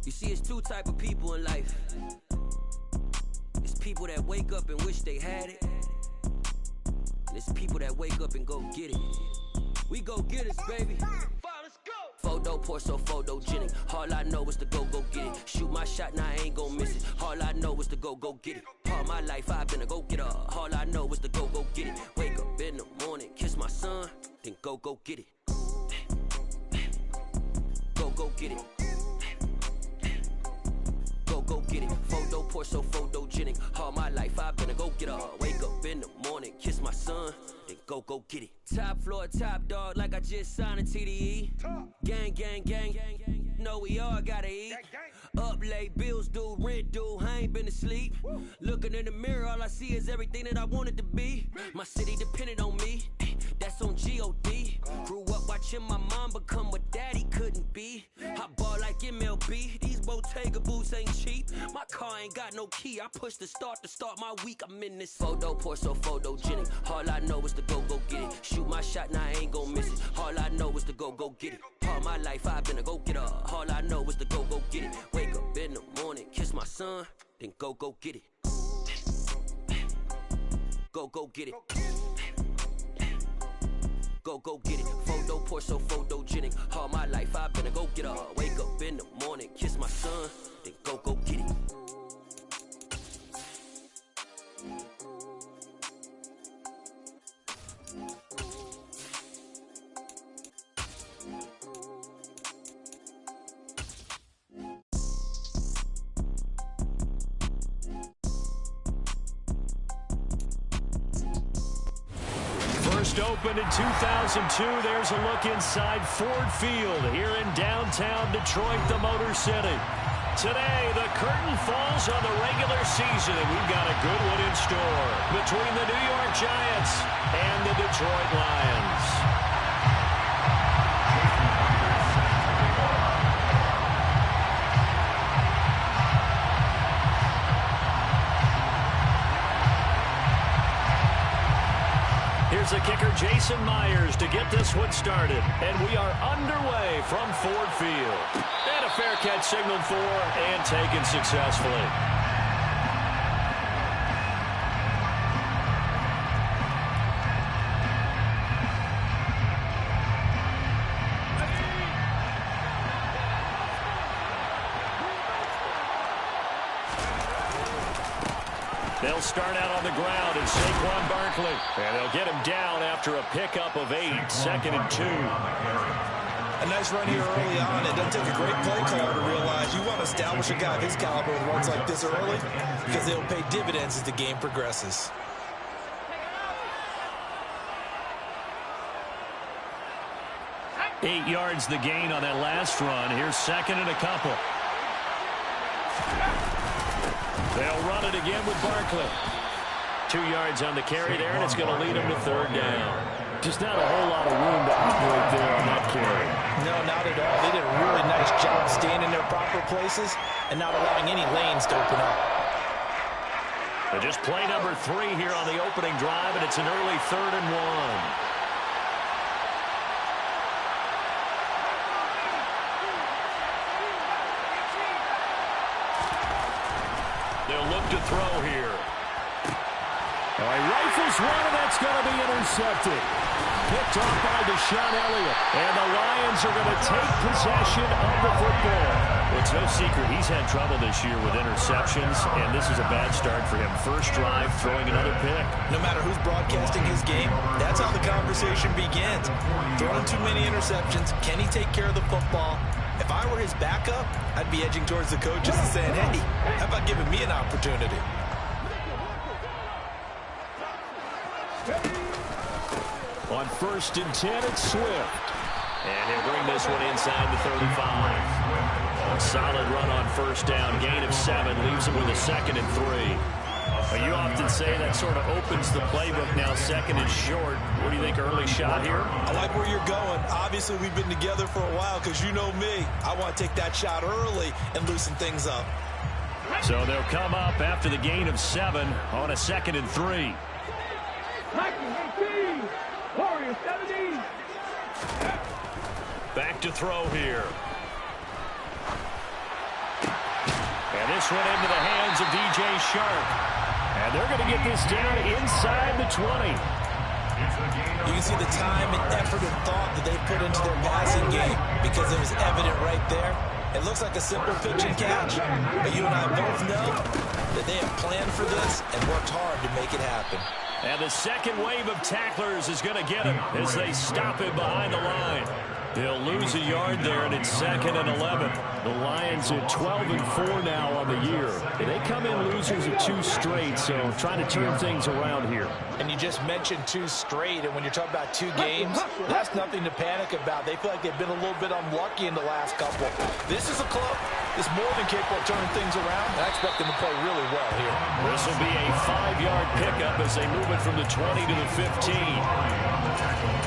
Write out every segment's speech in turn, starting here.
You see, it's two type of people in life. It's people that wake up and wish they had it. And it's people that wake up and go get it. We go get it, baby. Let's go. Photo pour so photogenic. All I know is to go get it. Shoot my shot, now I ain't gon' miss it. All I know is to go get it. All my life I've been a go-getter. All I know is to go get it. Wake up in the morning, kiss my son, then go get it. Go get it. Go get it. Photo pour so photogenic. All my life I've been a go-getter. Wake up in the morning, kiss my son, then go get it. Top floor, top dog, like I just signed a TDE. Gang, gang, gang, gang. Know we all gotta eat. Up late, bills due, rent due, I ain't been asleep. Looking in the mirror, all I see is everything that I wanted to be. My city depended on me, that's on G.O.D. Grew up watching my mom become what daddy couldn't be. I ball like MLB, these Bottega boots ain't cheap. My car ain't got no key, I push the start to start my week. I'm in this photo pour so photogenic. All I know is to go get it. Shoot my shot, now I ain't gon' miss it. All I know is to go get it. All my life I've been a go-getter. All I know is to go get it. Wake up in the morning, kiss my son, then go get it. Go get it. Go get it. Photo pour so photogenic. All my life I've been a go-getter. Wake up in the morning, kiss my son, then go get it. First opened in 2002, there's a look inside Ford Field here in downtown Detroit, the Motor City. Today, the curtain falls on the regular season, and we've got a good one in store between the New York Giants and the Detroit Lions. Here's the kicker, Jason Myers, to get this one started. And we are underway from Ford Field. And a fair catch signaled for and taken successfully. They'll start out on the ground and Saquon Barkley. And they'll get him down after a pickup of 8, 2nd and 2. A nice run here early on. It doesn't take a great play caller to realize you want to establish a guy of his caliber with runs like this early because they'll pay dividends as the game progresses. Eight yards the gain on that last run. Here's 2nd and a couple. They'll run it again with Barkley. 2 yards on the carry there, and it's going to lead them to 3rd down. Just not a whole lot of room to operate there on that carry. No, not at all. They did a really nice job staying in their proper places and not allowing any lanes to open up. But just play number 3 here on the opening drive, and it's an early 3rd and 1. They'll look to throw here. All right, rifles one, and that's going to be intercepted. Picked off by Deshaun Elliott. And the Lions are going to take possession of the football. Well, it's no secret he's had trouble this year with interceptions, and this is a bad start for him. First drive, throwing another pick. No matter who's broadcasting his game, that's how the conversation begins. Throwing too many interceptions. Can he take care of the football? If I were his backup, I'd be edging towards the coaches and saying, hey, how about giving me an opportunity? On 1st and 10, it's Swift. And he'll bring this one inside the 35. A solid run on 1st down. Gain of 7 leaves him with a 2nd and 3. Well, you often say that sort of opens the playbook now. 2nd and short. What do you think, early shot here? I like where you're going. Obviously, we've been together for a while because you know me. I want to take that shot early and loosen things up. So they'll come up after the gain of 7 on a 2nd and 3. Back to throw here. And this one into the hands of DJ Shark. And they're going to get this down inside the 20. You can see the time and effort and thought that they put into their passing game because it was evident right there. It looks like a simple pitch and catch, but you and I both know that they have planned for this and worked hard to make it happen. And the second wave of tacklers is going to get him as they stop him behind the line. They'll lose a yard there, and it's 2nd and 11. The Lions at 12-4 now on the year. They come in losers of 2 straight, so trying to turn things around here. And you just mentioned 2 straight, and when you're talking about 2 games, that's nothing to panic about. They feel like they've been a little bit unlucky in the last couple. This is a club that's more than capable of turning things around, and I expect them to play really well here. This will be a 5-yard pickup as they move it from the 20 to the 15.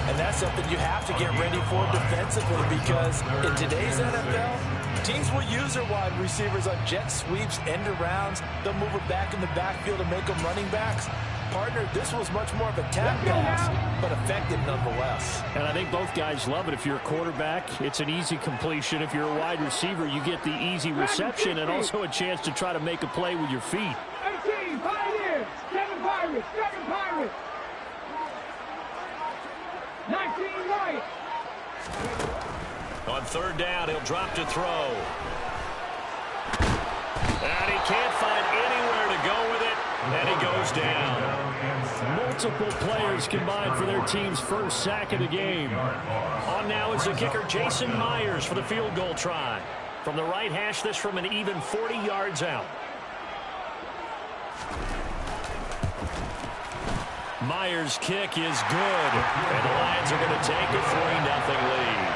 And that's something you have to get ready for defensively because in today's NFL, teams will use their wide receivers on jet sweeps, end arounds. They'll move it back in the backfield to make them running backs. Partner, this was much more of a tap pass, but effective nonetheless. And I think both guys love it. If you're a quarterback, it's an easy completion. If you're a wide receiver, you get the easy reception and also a chance to try to make a play with your feet. 18, Pioneers, 7 Pirates, 7 Pirates. 19 right. On 3rd down, he'll drop to throw. And he can't find anywhere to go with it, and he goes down. Multiple players combined for their team's first sack of the game. On now is the kicker, Jason Myers, for the field goal try. From the right hash, this from an even 40 yards out. Myers' kick is good, and the Lions are going to take a 3-0 lead.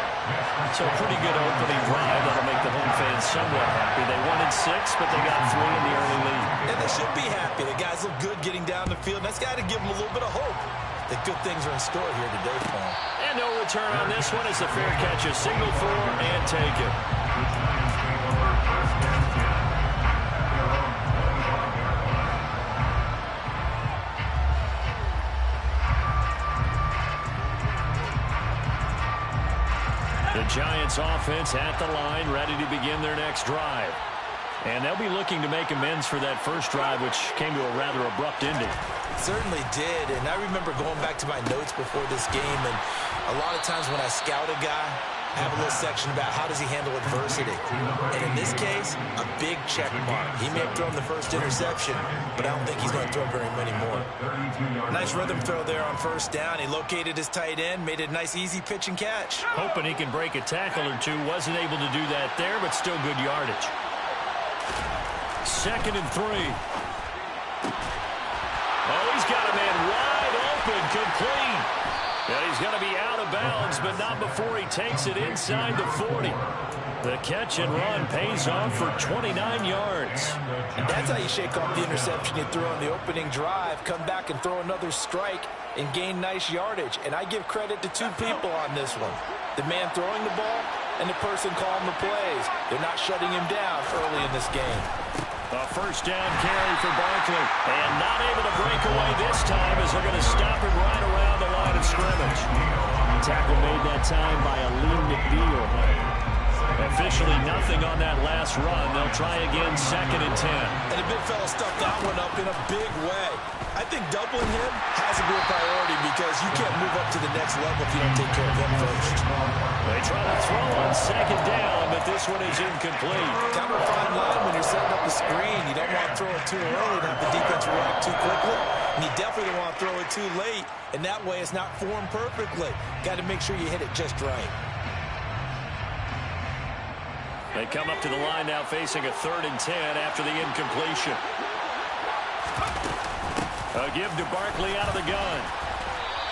So a pretty good opening drive that'll make the home fans somewhat happy. They wanted 6, but they got 3 in the early lead. And they should be happy. The guys look good getting down the field. That's got to give them a little bit of hope that good things are in store here today for them. And no return on this one as the fair catch is signaled for and taken. The Giants offense at the line, ready to begin their next drive. And they'll be looking to make amends for that first drive, which came to a rather abrupt ending. Certainly did, and I remember going back to my notes before this game, and a lot of times when I scout a guy, I have a little section about how does he handle adversity. And in this case, a big check mark. He may have thrown the first interception, but I don't think he's going to throw very many more. Nice rhythm throw there on 1st down. He located his tight end, made a nice easy pitch and catch. Hoping he can break a tackle or two. Wasn't able to do that there, but still good yardage. 2nd and 3. Oh, he's got a man wide open, complete. And he's going to be out of bounds, but not before he takes it inside the 40. The catch and run pays off for 29 yards. And that's how you shake off the interception you threw on the opening drive, come back and throw another strike and gain nice yardage. And I give credit to 2 people on this one. The man throwing the ball and the person calling the plays. They're not shutting him down early in this game. A 1st down carry for Barkley. And not able to break away this time as they're going to stop him right around the line of scrimmage. Tackle made that time by Aleem McNeil. Officially nothing on that last run. They'll try again 2nd and 10. And the big fella stuffed that one up in a big way. I think doubling him has to be a priority because you can't move up to the next level if you don't take care of him first. They try to throw on 2nd down, but this one is incomplete. Kind of a fine line when you're setting up the screen. You don't want to throw it too early and have the defense react too quickly. And you definitely don't want to throw it too late. And that way it's not formed perfectly. Got to make sure you hit it just right. They come up to the line now facing a 3rd and 10 after the incompletion. A give to Barkley out of the gun.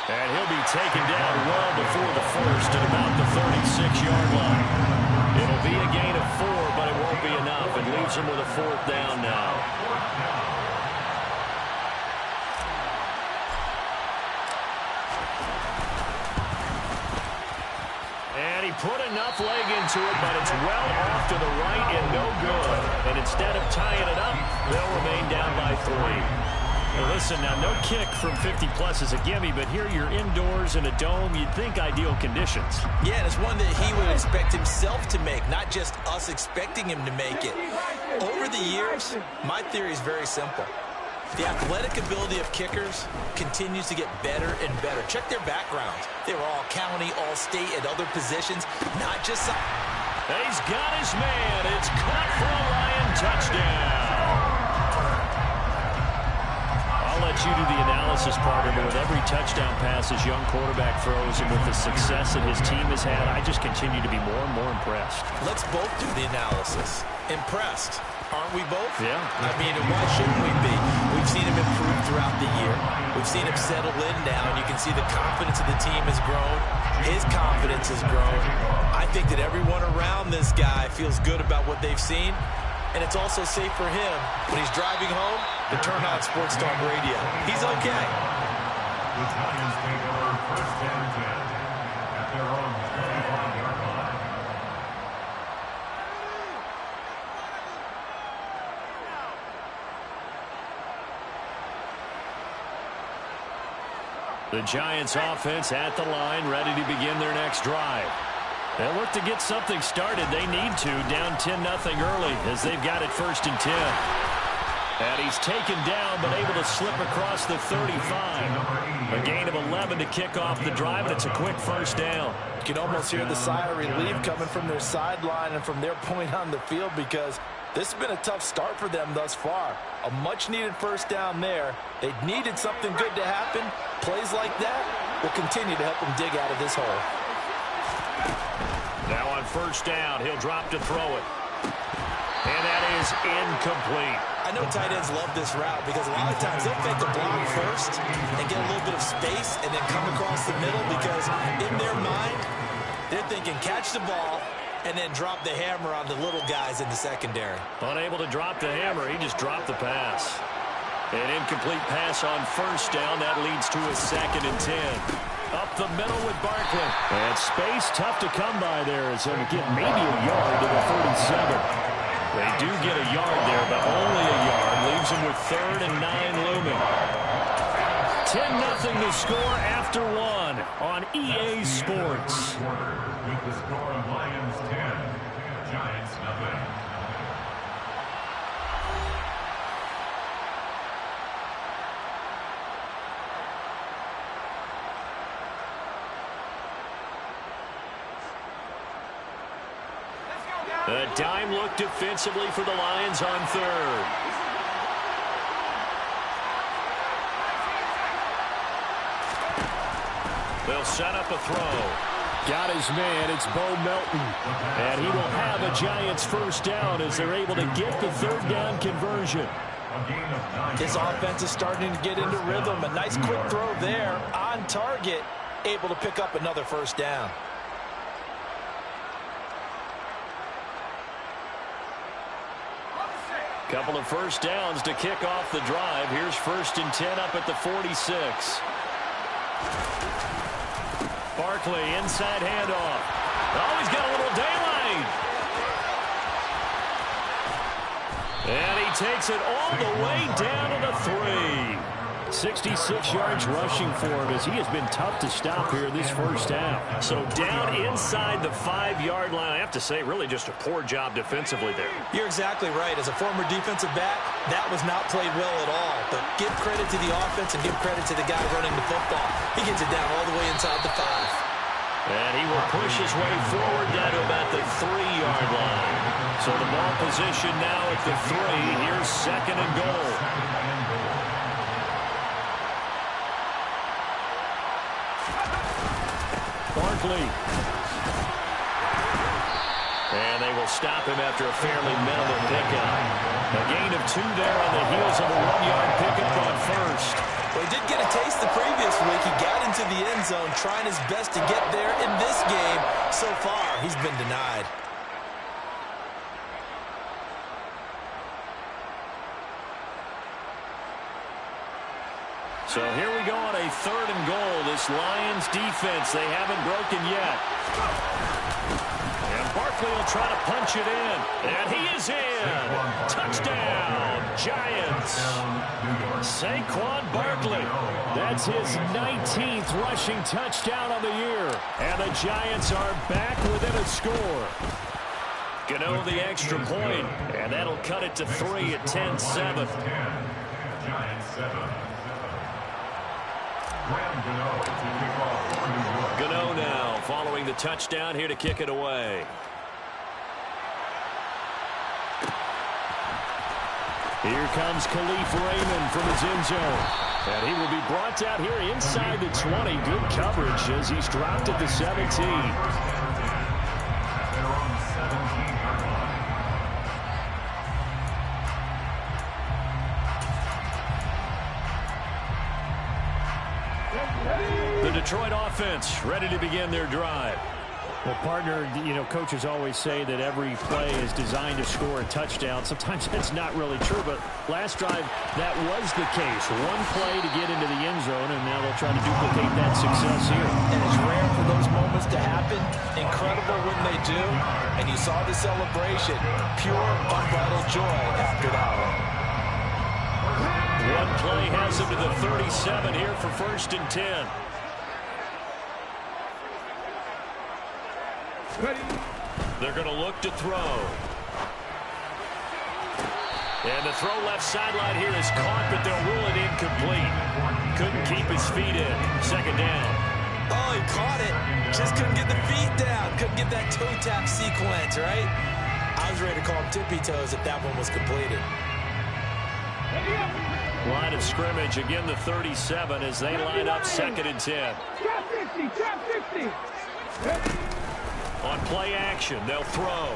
And he'll be taken down well before the first at about the 36-yard line. It'll be a gain of 4, but it won't be enough. It leaves him with a 4th down now. And he put enough leg into it, but it's well off to the right and no good. And instead of tying it up, they'll remain down by 3. Well, listen, now no kick from 50-plus is a gimme, but here you're indoors in a dome. You'd think ideal conditions. Yeah, and it's one that he would expect himself to make, not just us expecting him to make it. Over the years, my theory is very simple. The athletic ability of kickers continues to get better and better. Check their backgrounds. They were all county, all state, at other positions, not just some. He's got his man. It's caught for a Lion touchdown. I'll let you do the analysis part of it. With every touchdown pass his young quarterback throws and with the success that his team has had, I just continue to be more and more impressed. Let's both do the analysis. Impressed. Aren't we both? Yeah. I mean, and why shouldn't we be? We've seen him improve throughout the year. We've seen him settle in now, and you can see the confidence of the team has grown. His confidence has grown. I think that everyone around this guy feels good about what they've seen, and it's also safe for him when he's driving home to turn on Sports Talk Radio. He's okay. The Lions take over first and 10 at their own 35-yard line. The Giants offense at the line, ready to begin their next drive. They'll look to get something started. They need to, down 10-0 early as they've got it 1st and 10. And he's taken down but able to slip across the 35. A gain of 11 to kick off the drive, and it's a quick first down. You can almost hear the sigh of relief coming from their sideline and from their point on the field because this has been a tough start for them thus far. A much-needed first down there. They needed something good to happen. Plays like that will continue to help them dig out of this hole. Now on first down, he'll drop to throw it. And that is incomplete. I know tight ends love this route because a lot of times they'll fake the block first and get a little bit of space and then come across the middle because in their mind, they're thinking catch the ball and then drop the hammer on the little guys in the secondary. Unable to drop the hammer, he just dropped the pass. An incomplete pass on first down. That leads to a 2nd and 10. Up the middle with Barkley. And space tough to come by there as he'll get maybe a yard to the 37. They do get a yard there, but only a yard. Leaves them with 3rd and 9 looming. 10-0 to score after 1 on EA Sports. With the score of Lions 10, Giants nothing. A dime look defensively for the Lions on 3rd. They'll set up a throw. Got his man. It's Bo Melton. And he will have a Giants first down as they're able to get the 3rd down conversion. This offense is starting to get into rhythm. A nice quick throw there on target. Able to pick up another first down. Couple of first downs to kick off the drive. Here's 1st and 10 up at the 46. Barkley, inside handoff. Oh, he's got a little daylight. And he takes it all the way down to the 3. 66 yards rushing for him as he has been tough to stop here this first half. So down inside the 5-yard line. I have to say, really just a poor job defensively there. You're exactly right. As a former defensive back, that was not played well at all. But give credit to the offense and give credit to the guy running the football. He gets it down all the way inside the 5. And he will push his way forward down to about the 3-yard line. So the ball position now at the 3. Here's 2nd and goal. Barkley. And they will stop him after a fairly minimal pickup. A gain of 2 there on the heels of a 1-yard pickup on first. Well, he did get a taste the previous week. He got into the end zone trying his best to get there in this game. So far, he's been denied. So here we go on a 3rd and goal. This Lions defense, they haven't broken yet. And Barkley will try to punch it in. And he is in. Touchdown, Giants. Saquon Barkley. That's his 19th rushing touchdown of the year. And the Giants are back within a score. Gano the extra point, and that'll cut it to 3 at 10-7. Giants 7. Gano now following the touchdown here to kick it away. Here comes Khalif Raymond from his end zone. And he will be brought out here inside the 20. Good coverage as he's dropped at the 17. The Detroit offense ready to begin their drive. Well, partner, coaches always say that every play is designed to score a touchdown. Sometimes that's not really true, but last drive, that was the case. One play to get into the end zone, and now they'll try to duplicate that success here. And it's rare for those moments to happen. Incredible when they do. And you saw the celebration. Pure, unbridled joy after that one. One play has him to the 37 here for 1st and 10. They're going to look to throw. And the throw left sideline here is caught, but they'll rule it incomplete. Couldn't keep his feet in. 2nd down. Oh, he caught it. Just couldn't get the feet down. Couldn't get that toe tap sequence, right? I was ready to call him tippy toes if that one was completed. Line of scrimmage, again the 37 as they line up 2nd and 10. Trap 50. On play action, they'll throw.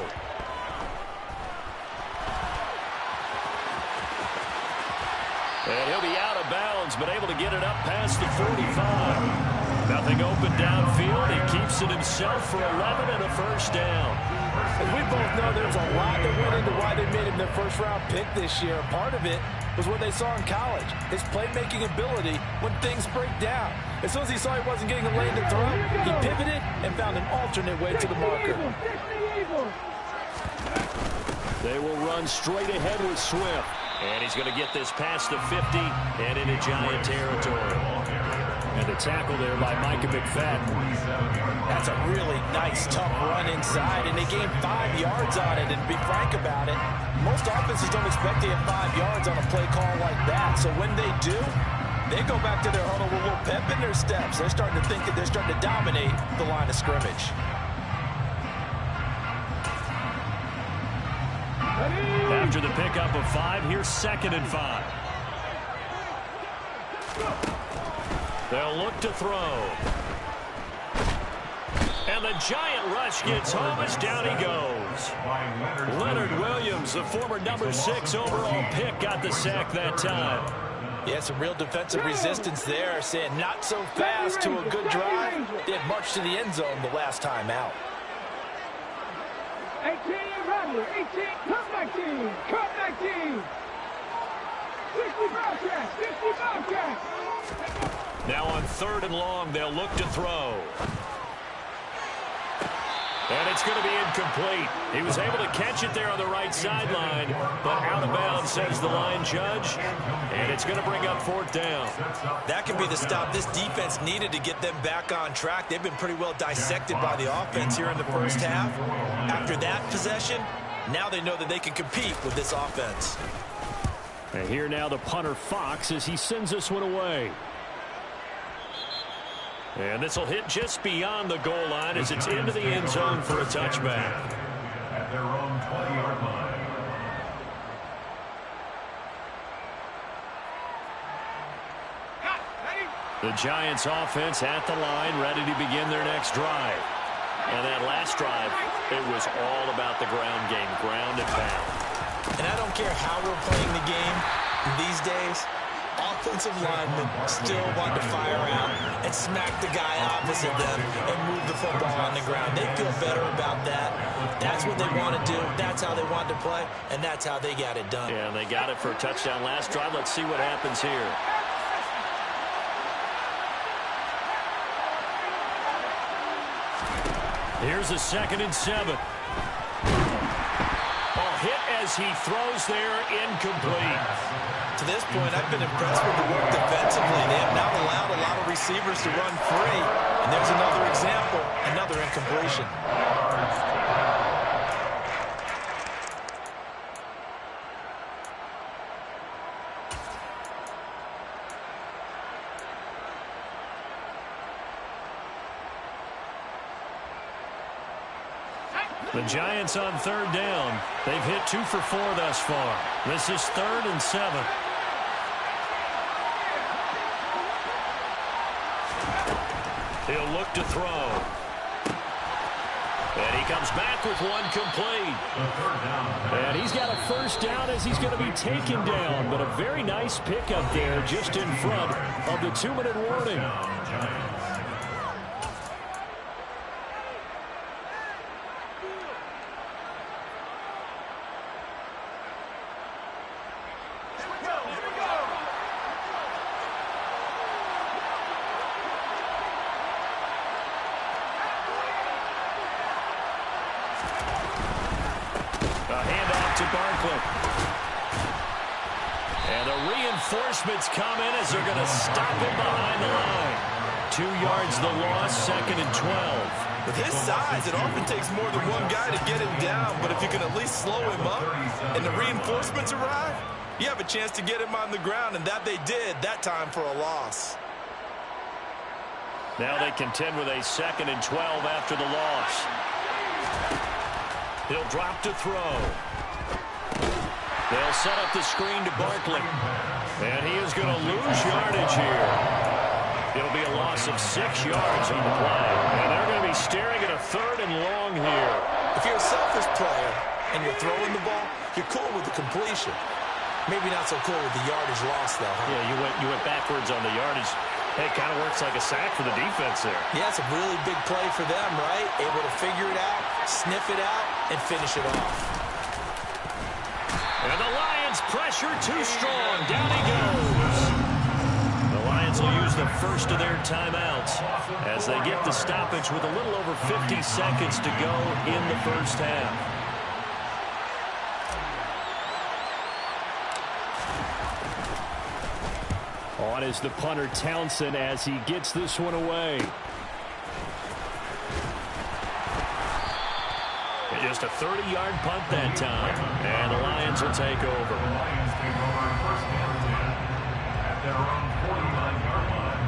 And he'll be out of bounds, but able to get it up past the 45. Nothing open downfield. He keeps it himself for 11 and a 1st down. As we both know, there's a lot that went into why they made him their first-round pick this year. Part of it was what they saw in college, his playmaking ability when things break down. As soon as he saw he wasn't getting a lane to throw, he pivoted and found an alternate way to the marker. They will run straight ahead with Swift. And he's going to get this past the 50 and into Giant territory. And the tackle there by Micah McFadden. That's a really nice, tough run inside, and they gained 5 yards on it. And to be frank about it, most offenses don't expect to get 5 yards on a play call like that. So when they do, they go back to their huddle with a little pep in their steps. They're starting to think that they're starting to dominate the line of scrimmage. After the pickup of 5, here's 2nd and 5. They'll look to throw. And the giant rush gets home as down he goes. Leonard Williams, the former number 6 overall pick, got the sack that time. Yeah, some real defensive resistance there, saying not so fast to a good drive. They had marched to the end zone the last time out. 18, Rattler, 18, comeback team, 60 Bobcats, 60 Bobcats. Now on 3rd and long, they'll look to throw. And it's going to be incomplete. He was able to catch it there on the right sideline, but out of bounds, says the line judge. And it's going to bring up 4th down. That could be the stop this defense needed to get them back on track. They've been pretty well dissected by the offense here in the first half. After that possession, now they know that they can compete with this offense. And here now the punter Fox as he sends this one away. And this will hit just beyond the goal line as it's into the end zone for a touchback. At their own 20-yard line. The Giants offense at the line, ready to begin their next drive. And that last drive, it was all about the ground game, ground and pound. And I don't care how we're playing the game these days, offensive linemen still want to fire out and smack the guy opposite them and move the football on the ground. They feel better about that. That's what they want to do. That's how they want to play, and that's how they got it done. Yeah, and they got it for a touchdown last drive. Let's see what happens here. Here's a 2nd and 7. Hit as he throws there, incomplete. To this point, I've been impressed with the work defensively. They have not allowed a lot of receivers to run free. And there's another example, another incompletion. The Giants on third down. They've hit 2 for 4 thus far. This is 3rd and 7. He'll look to throw. And he comes back with one complete. And he's got a first down as he's going to be taken down. But a very nice pickup there just in front of the 2-minute warning. Reinforcements come in as they're going to stop him behind the line. 2 yards the loss, 2nd and 12. With his size, it often takes more than one guy to get him down, but if you can at least slow him up and the reinforcements arrive, you have a chance to get him on the ground, and that they did that time for a loss. Now they contend with a 2nd and 12 after the loss. He'll drop to throw. They'll set up the screen to Barkley. And he is going to lose yardage here. It'll be a loss of 6 yards on the play. And they're going to be staring at a 3rd and long here. If you're a selfish player and you're throwing the ball, you're cool with the completion. Maybe not so cool with the yardage loss, though. Huh? Yeah, you went backwards on the yardage. Hey, it kind of works like a sack for the defense there. Yeah, it's a really big play for them, right? Able to figure it out, sniff it out, and finish it off. And the Lions pressure too strong. Down he goes. The Lions will use the first of their timeouts as they get the stoppage with a little over 50 seconds to go in the first half. On is the punter Townsend as he gets this one away. Just a 30-yard punt that time. And the Lions will take over. The Lions take over first and 10 at their own 49-yard line.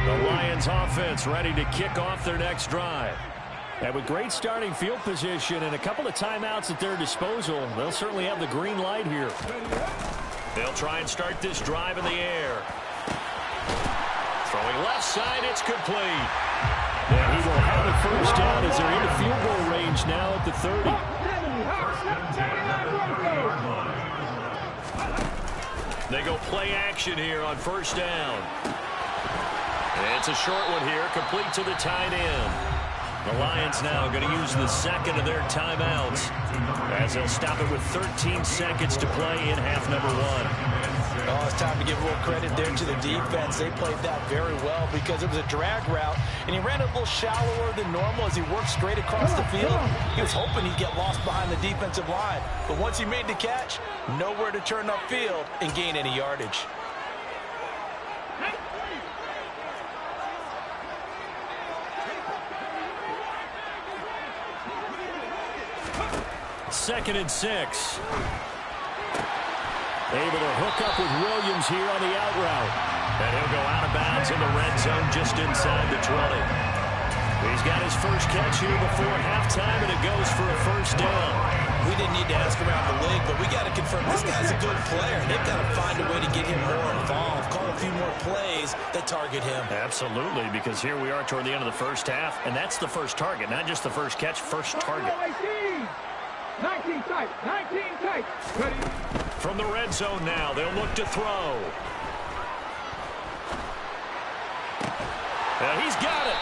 The Lions offense ready to kick off their next drive. And with great starting field position and a couple of timeouts at their disposal, they'll certainly have the green light here. They'll try and start this drive in the air. Throwing left side, it's complete. And he will have a first down as they're into field goal range now at the 30. They go play action here on first down. And it's a short one here, complete to the tight end. The Lions now going to use the second of their timeouts as they'll stop it with 13 seconds to play in half number 1. Oh, it's time to give a little credit there to the defense. They played that very well because it was a drag route, and he ran a little shallower than normal as he worked straight across the field. He was hoping he'd get lost behind the defensive line, but once he made the catch, nowhere to turn upfield and gain any yardage. Second and 6. Able to hook up with Williams here on the out route. And he'll go out of bounds in the red zone just inside the 20. He's got his first catch here before halftime, and it goes for a first down. We didn't need to ask around the league, but we got to confirm this guy's a good player. They've got to find a way to get him more involved, call a few more plays that target him. Absolutely, because here we are toward the end of the first half, and that's the first target, not just the first catch, first target. 19 tight, 19 tight. Ready? From the red zone now, they'll look to throw. And he's got it.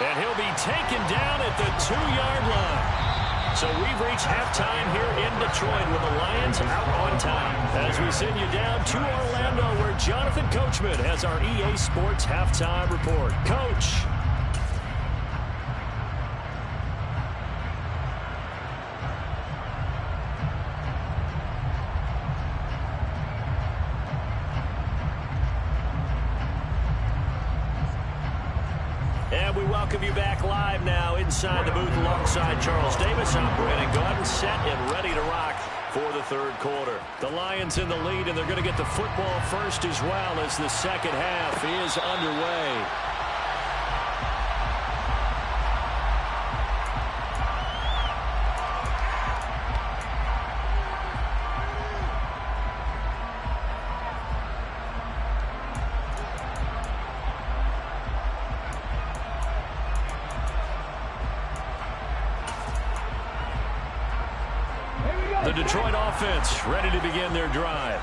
And he'll be taken down at the 2-yard line. So we've reached halftime here in Detroit with the Lions out on top. As we send you down to Orlando where Jonathan Coachman has our EA Sports halftime report. Coach. And we welcome you back live now inside the booth alongside Charles Davis. I'm Brandon Gaudin, set and ready to rock for the third quarter. The Lions in the lead, and they're going to get the football first as well as the second half is underway. the Detroit offense ready to begin their drive.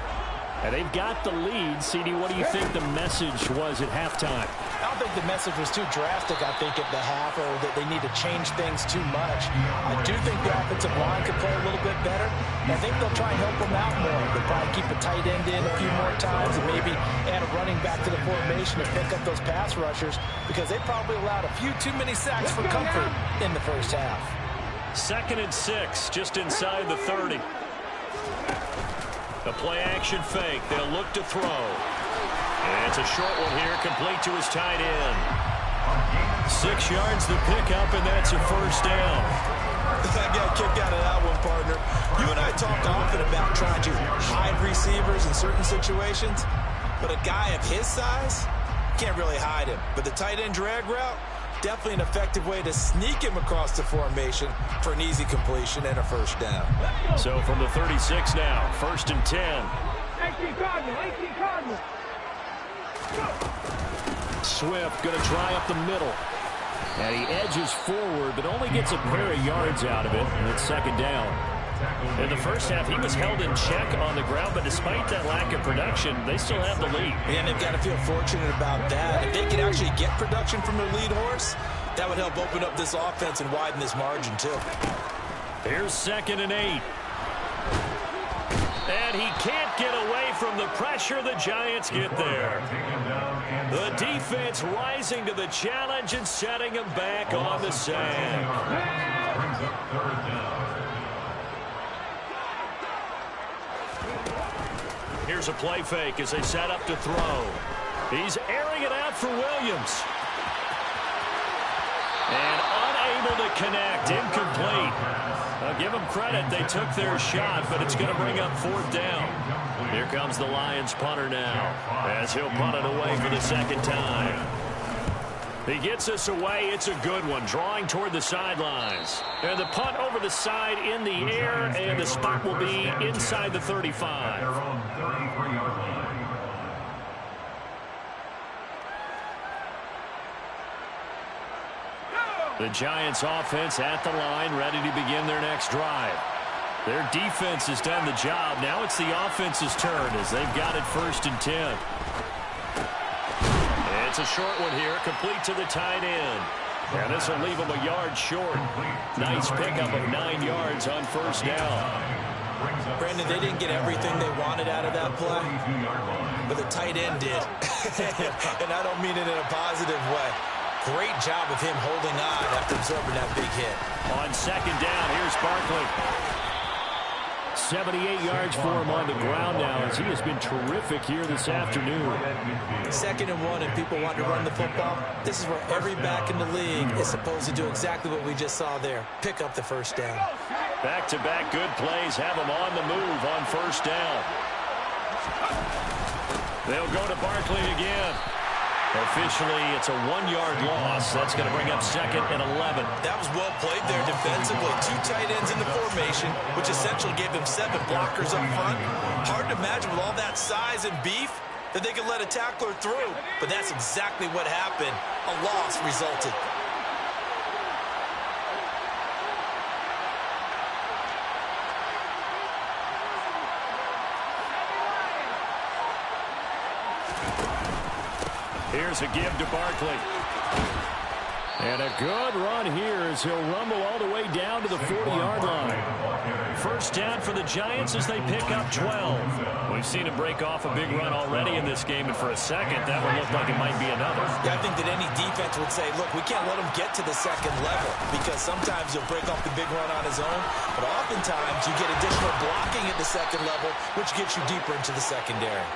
And they've got the lead. CD, what do you think the message was at halftime? I don't think the message was too drastic, I think, at the half, or that they need to change things too much. I do think the offensive line could play a little bit better. And I think they'll try and help them out more. They'll probably keep a tight end in a few more times and maybe add a running back to the formation to pick up those pass rushers, because they probably allowed a few too many sacks for comfort in the first half. 2nd and 6, just inside the 30. A play-action fake. They'll look to throw. And it's a short one here, complete to his tight end. 6 yards the pickup, and that's a first down. I got a kick out of that one, partner. You and I talk often about trying to hide receivers in certain situations, but a guy of his size can't really hide him. But the tight end drag route, definitely an effective way to sneak him across the formation for an easy completion and a first down. So from the 36 now, 1st and 10. 18 Cardinal, 18 Cardinal. Swift going to try up the middle. And he edges forward, but only gets a pair of yards out of it, and it's 2nd down. In the first half, he was held in check on the ground, but despite that lack of production, they still have the lead. And they've got to feel fortunate about that. If they can actually get production from their lead horse, that would help open up this offense and widen this margin, too. Here's 2nd and 8. And he can't get away from the pressure. The Giants get there. The defense rising to the challenge and setting him back on the sack. Brings up 3rd down. Here's a play fake as they set up to throw. He's airing it out for Williams. And unable to connect, incomplete. I'll give them credit, they took their shot, but it's going to bring up 4th down. Here comes the Lions punter now, as he'll punt it away for the 2nd time. He gets us away, it's a good one, drawing toward the sidelines. And the punt over the side in the air, and the spot will be inside the 35. Their own 33-yard line. The Giants offense at the line, ready to begin their next drive. Their defense has done the job. Now it's the offense's turn as they've got it 1st and 10. It's a short one here, complete to the tight end. And this will leave him a yard short. Nice pickup of 9 yards on 1st down. Brandon, they didn't get everything they wanted out of that play, but the tight end did. And I don't mean it in a positive way. Great job of him holding on after absorbing that big hit. On 2nd down, here's Barkley. 78 yards for him on the ground now, as he has been terrific here this afternoon. 2nd and 1, and people want to run the football. This is where every back in the league is supposed to do exactly what we just saw there. Pick up the 1st down. Back-to-back good plays have him on the move on 1st down. They'll go to Barkley again. Officially, it's a 1-yard loss. That's going to bring up 2nd and 11. That was well played there defensively. 2 tight ends in the formation, which essentially gave them 7 blockers up front. Hard to imagine with all that size and beef that they could let a tackler through. But that's exactly what happened. A loss resulted. Here's a give to Barkley. And a good run here as he'll rumble all the way down to the 40-yard line. 1st down for the Giants as they pick up 12. We've seen him break off a big run already in this game, and for a second, that would look like it might be another. Yeah, I think that any defense would say, look, we can't let him get to the 2nd level, because sometimes he'll break off the big run on his own, but oftentimes you get additional blocking at the 2nd level, which gets you deeper into the secondary.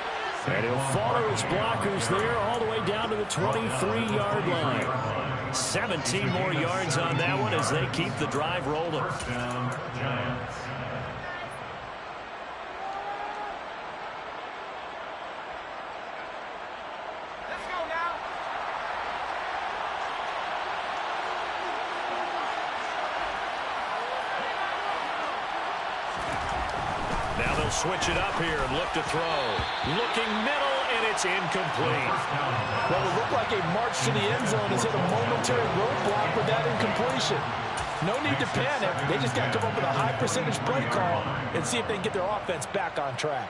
And he'll follow his blockers there all the way down to the 23-yard line. 17 more yards on that one as they keep the drive rolling. 1st down, Giants. Let's go now. Now they'll switch it up here and look to throw. Looking middle, and it's incomplete. Well, it looked like a march to the end zone has hit a momentary roadblock with that incompletion. No need to panic. They just got to come up with a high percentage play call and see if they can get their offense back on track.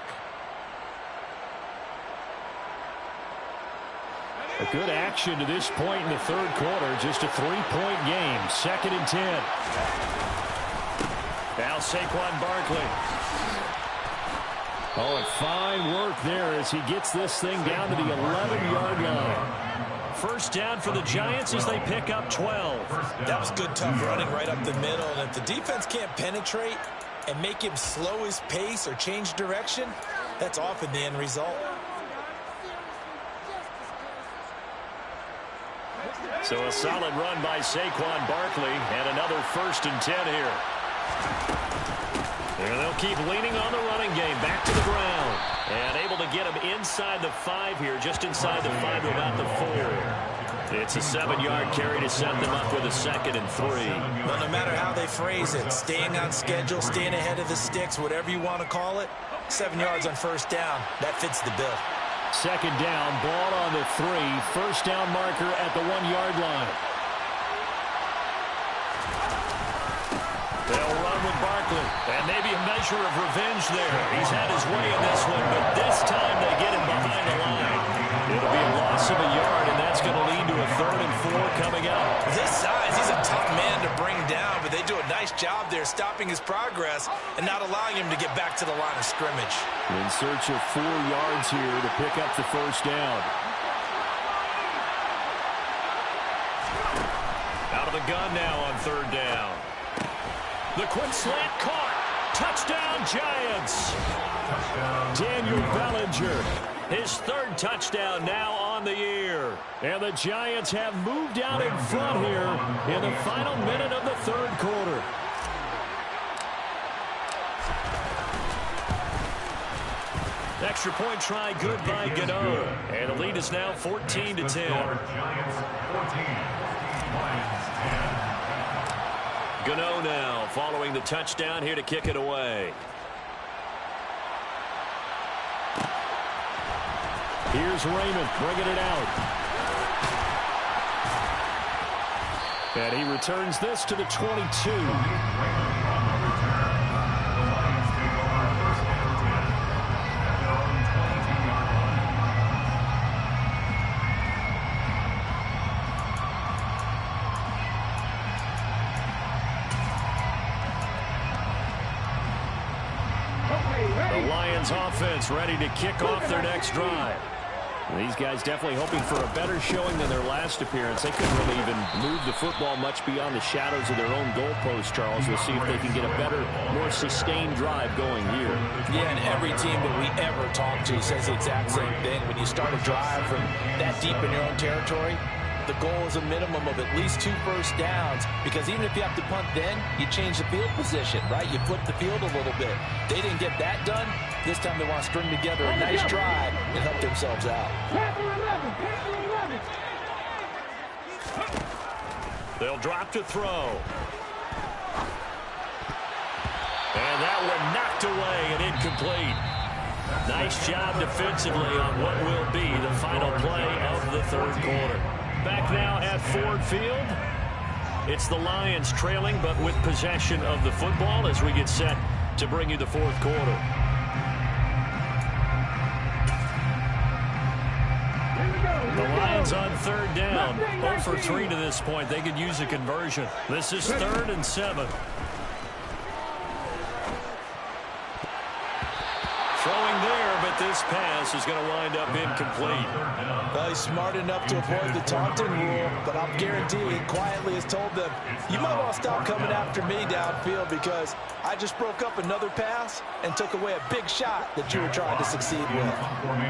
A good action to this point in the third quarter. Just a 3-point game. 2nd and 10. Now Saquon Barkley. Oh, and fine work there as he gets this thing down to the 11-yard line. First down for the Giants as they pick up 12. That was good, tough running right up the middle. And if the defense can't penetrate and make him slow his pace or change direction, that's often the end result. So a solid run by Saquon Barkley and another 1st and 10 here. And they'll keep leaning on the running game. Back to the ground. And able to get him inside the 5 here, just inside the 5 to about the 4. It's a 7-yard carry to set them up with a 2nd and 3. Well, no matter how they phrase it, staying on schedule, staying ahead of the sticks, whatever you want to call it, 7 yards on first down, that fits the bill. 2nd down, ball on the 3. First down marker at the 1-yard line. They'll run with Barkley. And maybe a measure of revenge there. He's had his way in this one, but this time they get him behind the line. It'll be a loss of a yard, and that's going to lead to a 3rd and 4 coming up. This size, he's a tough man to bring down, but they do a nice job there stopping his progress and not allowing him to get back to the line of scrimmage. In search of 4 yards here to pick up the first down. Out of the gun now on 3rd down. The quick slant caught. Touchdown, Giants. Daniel Bellinger. His 3rd touchdown now on the year. And the Giants have moved out in front here in the final minute of the 3rd quarter. Extra point try good by Gano. And the lead is now 14 to 10. Giants 14, Lions 10. Gano now following the touchdown here to kick it away. Here's Raymond bringing it out. And he returns this to the 22. The Lions offense ready to kick off their next drive. These guys definitely hoping for a better showing than their last appearance. They couldn't really even move the football much beyond the shadows of their own goalpost, Charles. We'll see if they can get a better, more sustained drive going here. Yeah, and every team that we ever talk to says the exact same thing. When you start a drive from that deep in your own territory, the goal is a minimum of at least 2 first downs, because even if you have to punt then, you change the field position, right? You flip the field a little bit. They didn't get that done. This time they want to string together a nice drive and help themselves out. They'll drop to throw. And that one knocked away and incomplete. Nice job defensively on what will be the final play of the 3rd quarter. Back now at Ford Field. It's the Lions trailing, but with possession of the football as we get set to bring you the 4th quarter. The Lions on 3rd down. 0 for 3 to this point. They could use a conversion. This is 3rd and 7. Throwing there, but this pass is going to wind up incomplete. Well, he's smart enough to avoid the taunting rule, but I'll guarantee he quietly has told them, you might want to stop coming after me downfield because I just broke up another pass and took away a big shot that you were trying to succeed with.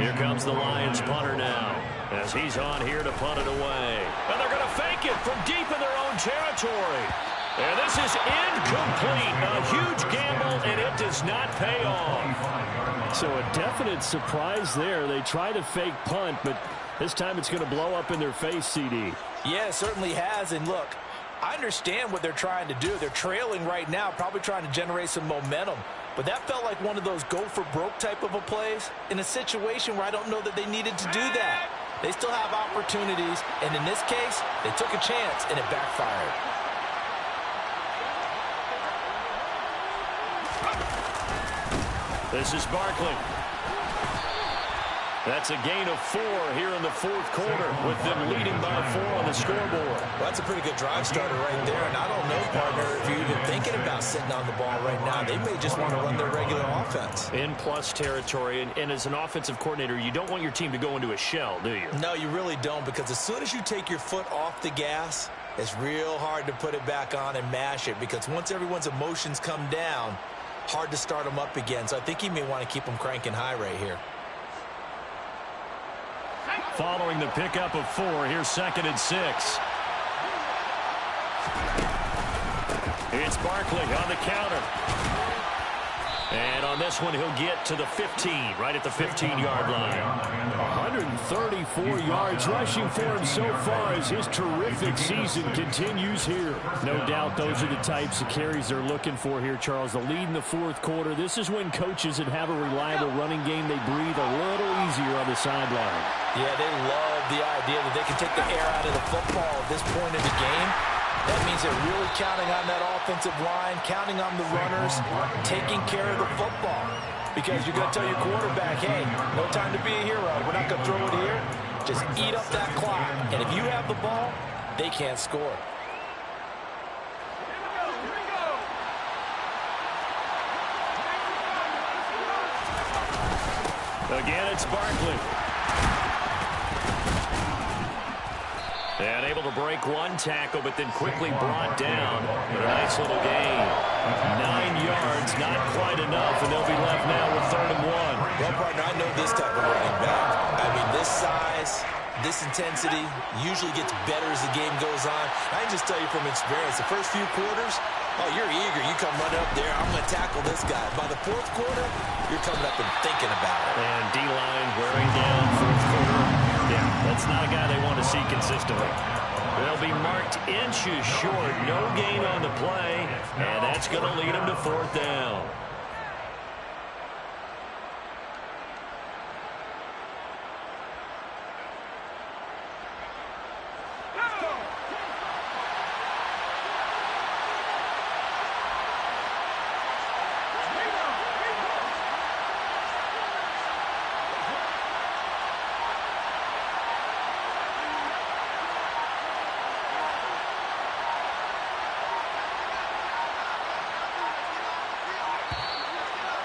Here comes the Lions punter now as he's on here to punt it away. And they're going to fake it from deep in their own territory. And this is incomplete. A huge gamble, and it does not pay off. So a definite surprise there. They try to fake punt, but this time it's going to blow up in their face, CD. Yeah, it certainly has. And look, I understand what they're trying to do. They're trailing right now, probably trying to generate some momentum. But that felt like one of those go-for-broke type of a plays in a situation where I don't know that they needed to do that. They still have opportunities, and in this case, they took a chance, and it backfired. This is Barkley. That's a gain of 4 here in the fourth quarter with them leading by 4 on the scoreboard. Well, that's a pretty good drive starter right there. And I don't know, partner, if you're even thinking about sitting on the ball right now. They may just want to run their regular offense. In plus territory. And as an offensive coordinator, you don't want your team to go into a shell, do you? No, you really don't, because as soon as you take your foot off the gas, it's real hard to put it back on and mash it, because once everyone's emotions come down, hard to start them up again. So I think he may want to keep them cranking high right here. Following the pickup of 4, here's 2nd and 6. It's Barkley on the counter. And on this one, he'll get to the 15, right at the 15-yard line. 134 yards rushing for him so far as his terrific season continues here. No doubt those are the types of carries they're looking for here, Charles. The lead in the fourth quarter. This is when coaches that have a reliable running game, they breathe a little easier on the sideline. Yeah, they love the idea that they can take the air out of the football at this point in the game. That means they're really counting on that offensive line, counting on the runners, taking care of the football. Because you're going to tell your quarterback, hey, no time to be a hero. We're not going to throw it here. Just eat up that clock. And if you have the ball, they can't score. Again, it's Barkley. And able to break one tackle, but then quickly brought down. But a nice little gain. 9 yards, not quite enough, and they'll be left now with 3rd and 1. Well, partner, I know this type of running back. I mean, this size, this intensity usually gets better as the game goes on. I can just tell you from experience, the first few quarters, oh, you're eager. You come running up there, I'm going to tackle this guy. By the fourth quarter, you're coming up and thinking about it. And D-line wearing down fourth quarter. Yeah, that's not a guy they want to see consistently. They'll be marked inches short. No gain on the play, and that's going to lead them to 4th down.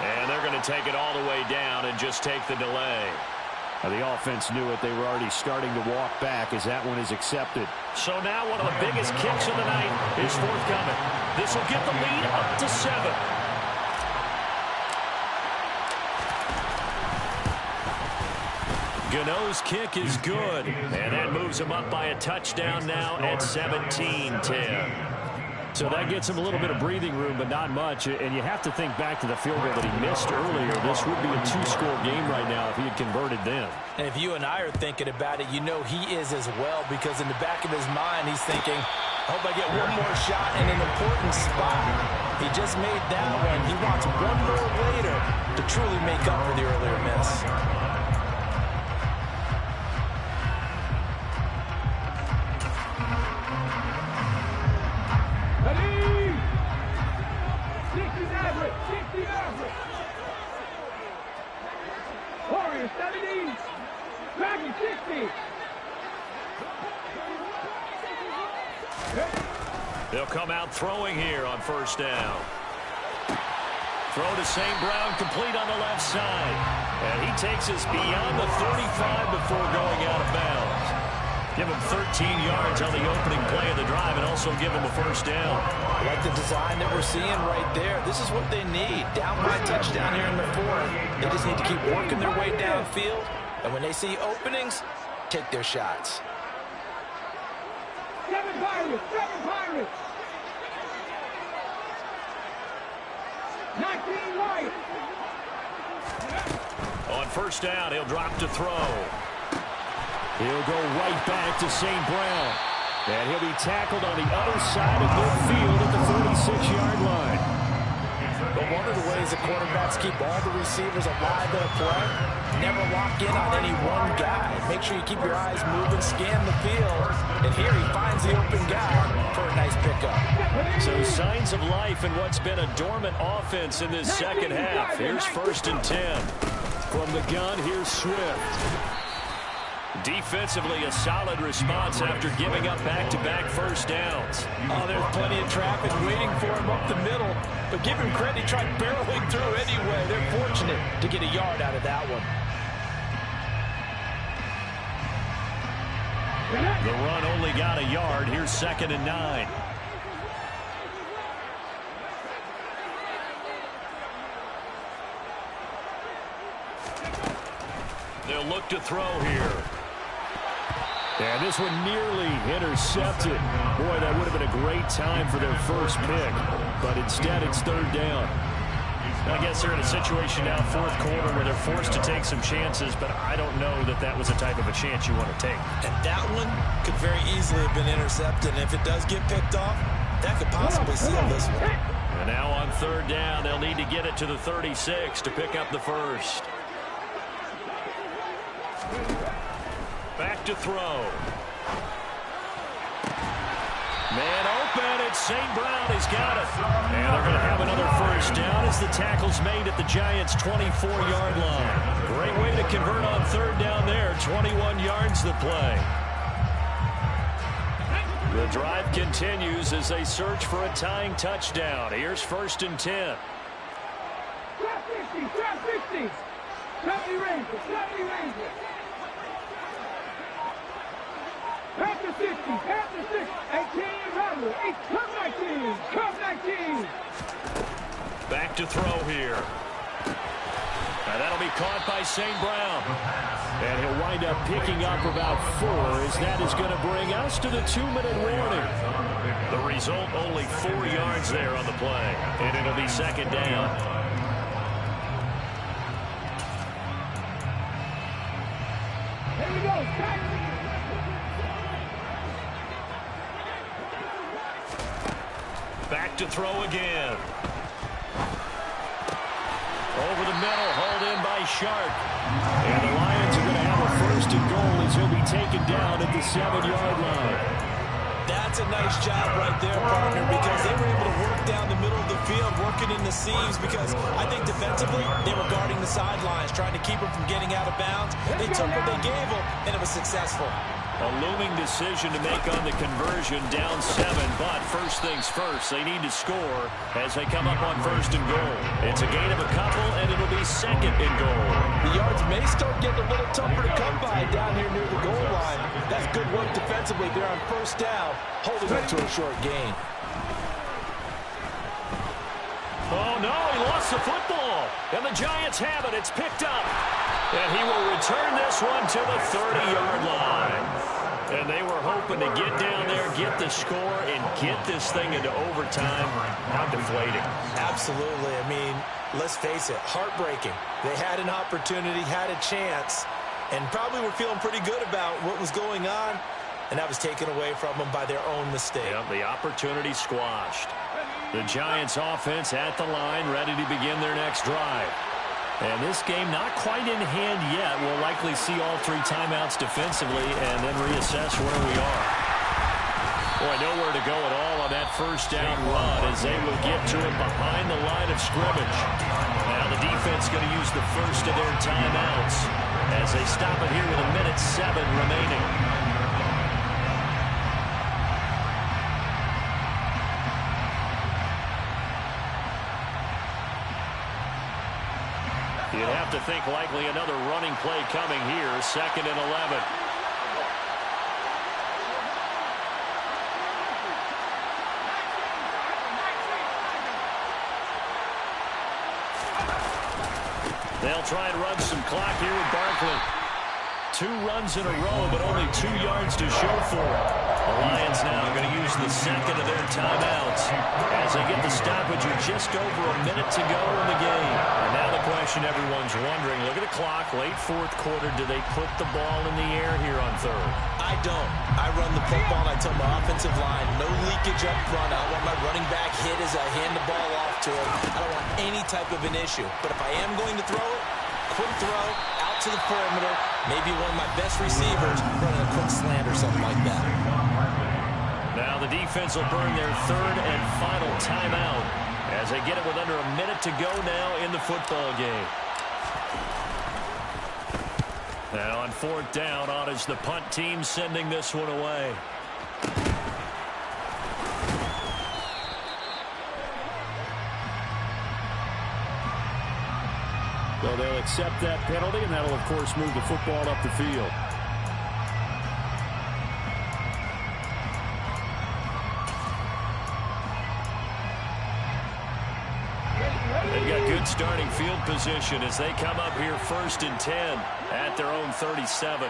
And they're going to take it all the way down and just take the delay. Now, the offense knew it. They were already starting to walk back as that one is accepted. So now one of the biggest kicks of the night is forthcoming. This will get the lead up to 7. Gano's kick is good. And that moves him up by a touchdown now at 17-10. So that gets him a little bit of breathing room, but not much. And you have to think back to the field goal that he missed earlier. This would be a 2-score game right now if he had converted then. And if you and I are thinking about it, you know he is as well, because in the back of his mind, he's thinking, I hope I get one more shot in an important spot. He just made that one. He wants one more later to truly make up for the earlier miss. Warriors 70, Dragon 60. They'll come out throwing here on 1st down. Throw to St. Brown, complete on the left side. And he takes us beyond the 35 before going out of bounds. Give him 13 yards on the opening play of the drive and also give him a 1st down. I like the design that we're seeing right there. This is what they need. Down by touchdown here in the 4th. They just need to keep working their way downfield. And when they see openings, take their shots. 7 Pirates, 7 Pirates. 19 White. On 1st down, he'll drop to throw. He'll go right back to St. Brown. And he'll be tackled on the other side of midfield at the 36-yard line. But one of the ways that quarterbacks keep all the receivers alive in a play, never lock in on any one guy. Make sure you keep your eyes moving, scan the field, and here he finds the open guy for a nice pickup. So signs of life in what's been a dormant offense in this second half. Here's 1st and 10. From the gun, here's Swift. Defensively, a solid response after giving up back-to-back first downs. Oh, there's plenty of traffic waiting for him up the middle. But give him credit, he tried barreling through anyway. They're fortunate to get a yard out of that one. The run only got a yard. Here's 2nd and 9. They'll look to throw here. And this one nearly intercepted. Boy, that would have been a great time for their first pick. But instead, it's 3rd down. I guess they're in a situation now, 4th quarter, where they're forced to take some chances, but I don't know that that was the type of a chance you want to take. And that one could very easily have been intercepted. And if it does get picked off, that could possibly seal this one. And now on 3rd down, they'll need to get it to the 36 to pick up the first. Back to throw. Man open, it's St. Brown. He's got it. And they're going to have another first down as the tackle's made at the Giants' 24-yard line. Great way to convert on 3rd down there. 21 yards the play. The drive continues as they search for a tying touchdown. Here's 1st and 10. Trap 60. Trap the Rangers. Pass the 60. 18, Rattler. Come 19. Back to throw here. And that'll be caught by St. Brown. And he'll wind up picking up about 4, as that is going to bring us to the 2-minute warning. The result, only 4 yards there on the play. And it'll be 2nd down. Here we go. Back to throw again. Over the middle, hauled in by Sharp. And the Lions are going to have a 1st and goal as he'll be taken down at the 7-yard line. That's a nice job right there, partner, because they were able to work down the middle of the field, working in the seams, because I think defensively they were guarding the sidelines, trying to keep them from getting out of bounds. They took what they gave them, and it was successful. A looming decision to make on the conversion, down 7, but first things first, they need to score as they come up on 1st and goal. It's a gain of a couple, and it'll be 2nd and goal. The yards may start getting a little tougher to come by down here near the goal line. That's good work defensively. They're on 1st down, holding them to a short gain. Oh, no, he lost the football, and the Giants have it. It's picked up, and he will return this one to the 30-yard line. And they were hoping to get down there, get the score, and get this thing into overtime. How deflating. Absolutely. I mean, let's face it, heartbreaking. They had an opportunity, had a chance, and probably were feeling pretty good about what was going on, and that was taken away from them by their own mistake. Yep, the opportunity squashed. The Giants offense at the line, ready to begin their next drive. And this game not quite in hand yet. We'll likely see all 3 timeouts defensively and then reassess where we are. Boy, nowhere to go at all on that first down run as they will get to it behind the line of scrimmage. Now the defense going to use the first of their timeouts as they stop it here with 1:07 remaining. You'd have to think likely another running play coming here, 2nd and 11. They'll try and run some clock here with Barkley. 2 runs in a row, but only 2 yards to show for it. The Lions now going to use the 2nd of their timeouts as they get the stoppage with just over a minute to go in the game. And now the question everyone's wondering, look at the clock, late 4th quarter, do they put the ball in the air here on 3rd? I don't. I run the football and I tell my offensive line, no leakage up front. I want my running back hit as I hand the ball off back to him. I don't want any type of an issue. But if I am going to throw it, quick throw, out to the perimeter, maybe one of my best receivers running a quick slant or something like that. Now the defense will burn their third and final timeout as they get it with under a minute to go now in the football game. Now on fourth down, on is the punt team sending this one away. So they'll accept that penalty, and that'll, of course, move the football up the field. They've got good starting field position as they come up here 1st and 10 at their own 37.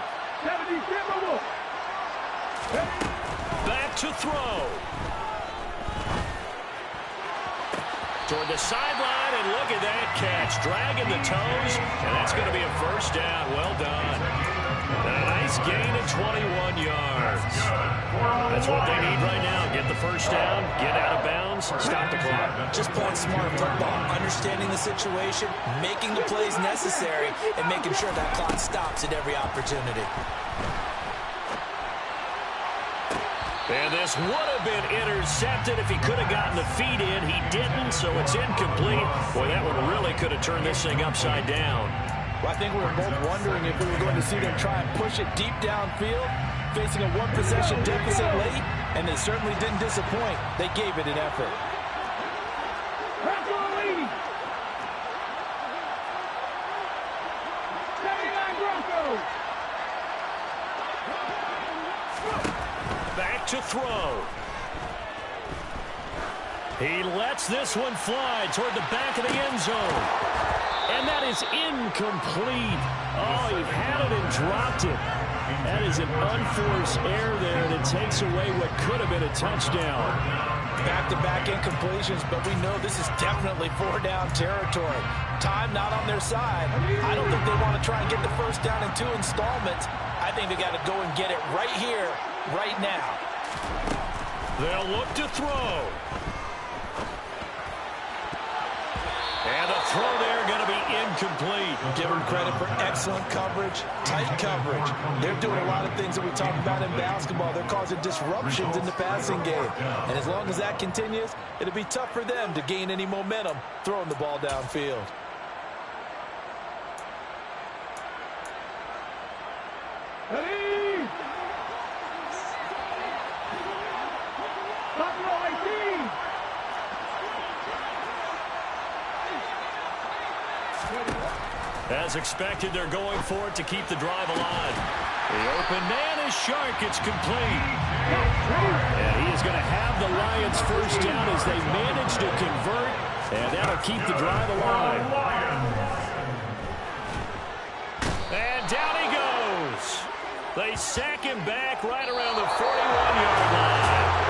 Back to throw. Toward the sideline, and look at that catch. Dragging the toes, and that's going to be a first down. Well done. And a nice gain of 21 yards. That's what they need right now. Get the first down, get out of bounds, stop the clock. Just playing smart football, understanding the situation, making the plays necessary, and making sure that clock stops at every opportunity. And this would have been intercepted if he could have gotten the feet in. He didn't, so it's incomplete. Boy, that one really could have turned this thing upside down. Well, I think we were both wondering if we were going to see them try and push it deep downfield, facing a one-possession deficit late, and they certainly didn't disappoint. They gave it an effort. Back to throw. He lets this one fly toward the back of the end zone. And that is incomplete. Oh, he had it and dropped it. That is an unforced error there, and it takes away what could have been a touchdown. Back-to-back incompletions, but we know this is definitely 4-down territory. Time not on their side. I don't think they want to try and get the first down in 2 installments. I think they got to go and get it right here, right now. They'll look to throw. And the throw there going to be incomplete. Give them credit for excellent coverage, tight coverage. They're doing a lot of things that we talk about in basketball. They're causing disruptions in the passing game. And as long as that continues, it'll be tough for them to gain any momentum throwing the ball downfield. As expected, they're going for it to keep the drive alive. The open man is Shark. It's complete. And he is going to have the Lions first down as they manage to convert, and that'll keep the drive alive. And down he goes. They sack him back right around the 41-yard line.